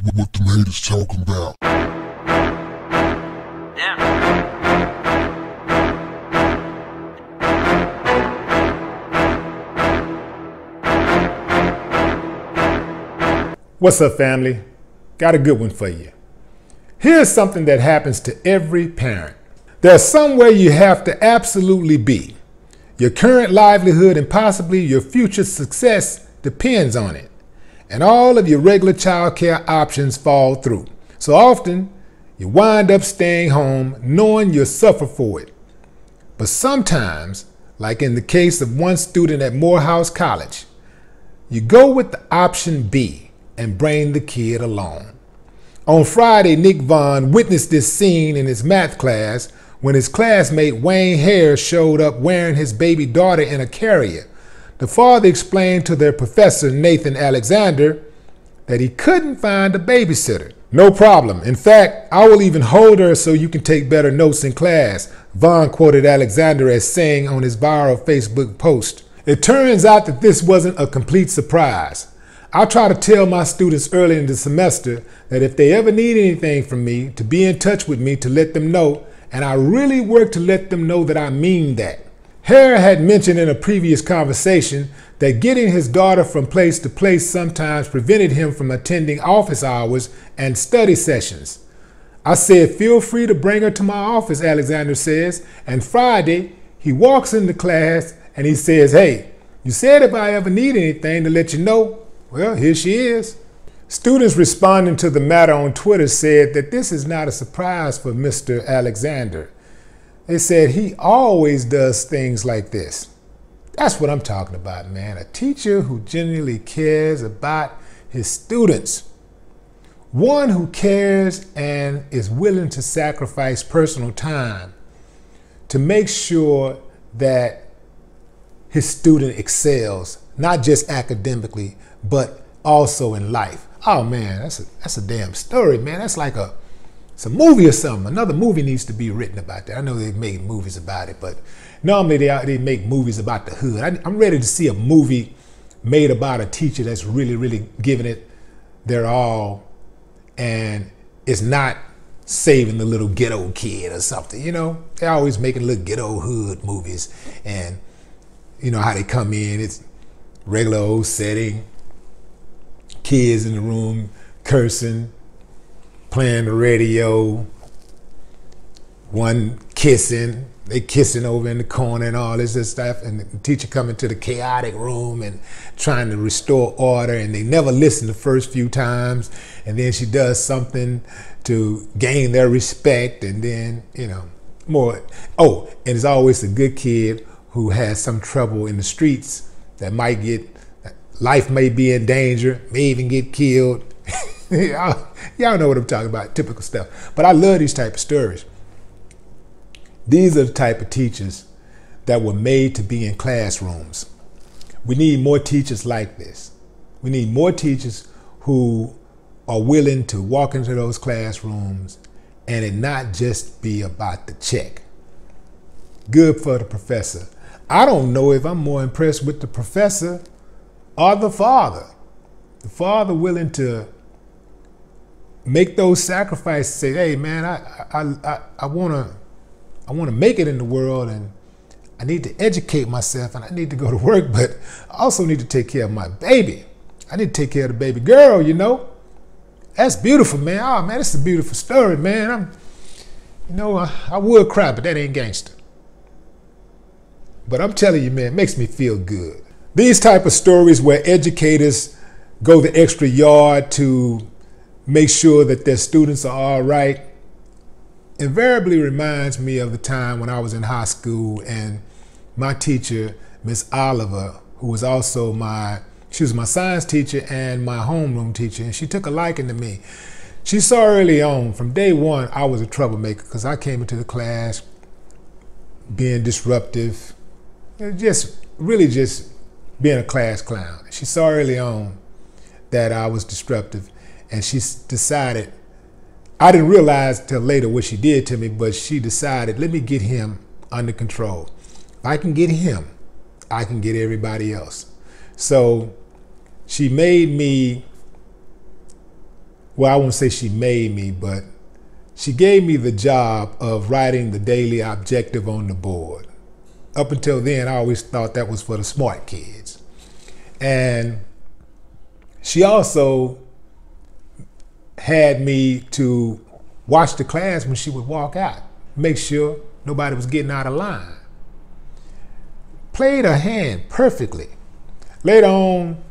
What them haters talking about? What's up, family? Got a good one for you. Here's something that happens to every parent. There's somewhere you have to absolutely be. Your current livelihood and possibly your future success depends on it. And all of your regular child care options fall through. So often, you wind up staying home knowing you'll suffer for it. But sometimes, like in the case of one student at Morehouse College, you go with the option B and bring the kid along. On Friday, Nick Vaughn witnessed this scene in his math class when his classmate Wayne Hare showed up wearing his baby daughter in a carrier. The father explained to their professor, Nathan Alexander, that he couldn't find a babysitter. No problem. In fact, I will even hold her so you can take better notes in class, Vaughn quoted Alexander as saying on his viral Facebook post. It turns out that this wasn't a complete surprise. I try to tell my students early in the semester that if they ever need anything from me, to be in touch with me to let them know, and I really work to let them know that I mean that. Hare had mentioned in a previous conversation that getting his daughter from place to place sometimes prevented him from attending office hours and study sessions. I said, feel free to bring her to my office, Alexander says, and Friday he walks into class and he says, hey, you said if I ever need anything to let you know. Well, here she is. Students responding to the matter on Twitter said that this is not a surprise for Mr. Alexander. They said he always does things like this. That's what I'm talking about, man. A teacher who genuinely cares about his students. One who cares and is willing to sacrifice personal time to make sure that his student excels, not just academically, but also in life. Oh man, that's a damn story, man. That's like it's a movie or something. Another movie needs to be written about that. I know they've made movies about it, but normally they make movies about the hood. I'm ready to see a movie made about a teacher that's really, really giving it their all and is not saving the little ghetto kid or something. You know, they're always making little ghetto hood movies, and you know how they come in. It's regular old setting, kids in the room cursing, playing the radio, one kissing, they kissing over in the corner and all this stuff, and the teacher coming to the chaotic room and trying to restore order, and they never listen the first few times, and then she does something to gain their respect, and then, you know, more. Oh, and it's always a good kid who has some trouble in the streets that might get, life may be in danger, may even get killed. Y'all know what I'm talking about, typical stuff. But I love these type of stories. These are the type of teachers that were made to be in classrooms. We need more teachers like this. We need more teachers who are willing to walk into those classrooms and it not just be about the check. Good for the professor. I don't know if I'm more impressed with the professor or the father. The father willing to make those sacrifices, say, hey man, I wanna make it in the world, and I need to educate myself, and I need to go to work, but I also need to take care of my baby. I need to take care of the baby girl, you know? That's beautiful, man. Oh man, it's a beautiful story, man. I would cry, but that ain't gangster. But I'm telling you, man, it makes me feel good. These type of stories where educators go the extra yard to make sure that their students are all right invariably reminds me of the time when I was in high school and my teacher, Miss Oliver, who was also she was my science teacher and my homeroom teacher, and she took a liking to me. She saw early on, from day one, I was a troublemaker because I came into the class being disruptive, just being a class clown. She saw early on that I was disruptive, and she decided, I didn't realize till later what she did to me, but she decided, let me get him under control. If I can get him, I can get everybody else. So she made me well, I won't say she made me, but she gave me the job of writing the daily objective on the board. Up until then, I always thought that was for the smart kids. And she also had me to watch the class when she would walk out, make sure nobody was getting out of line. Played her hand perfectly. Later on,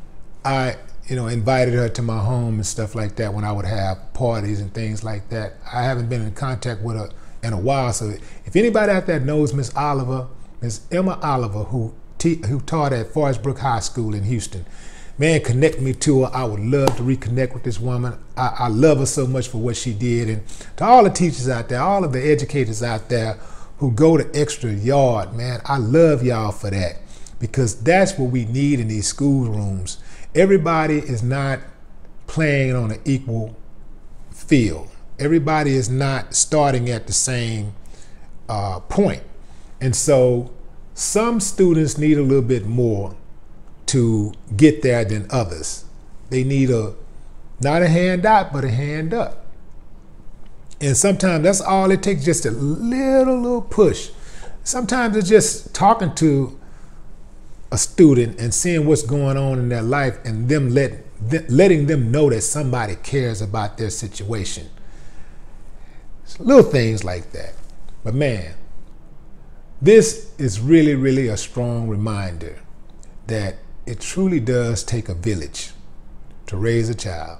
I invited her to my home and stuff like that when I would have parties and things like that. I haven't been in contact with her in a while, so if anybody out there knows Miss Emma Oliver, who taught at Forest Brook High School in Houston, man, connect me to her. I would love to reconnect with this woman. I love her so much for what she did. And to all the teachers out there, all of the educators out there who go the extra yard, man, I love y'all for that, because that's what we need in these schoolrooms. Everybody is not playing on an equal field. Everybody is not starting at the same point. And so some students need a little bit more to get there than others. They need not a hand out, but a hand up. And sometimes that's all it takes, just a little push. Sometimes it's just talking to a student and seeing what's going on in their life and them letting them know that somebody cares about their situation. It's little things like that. But man, this is really, really a strong reminder that it truly does take a village to raise a child.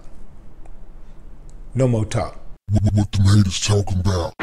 No more talk. What the haters talking about?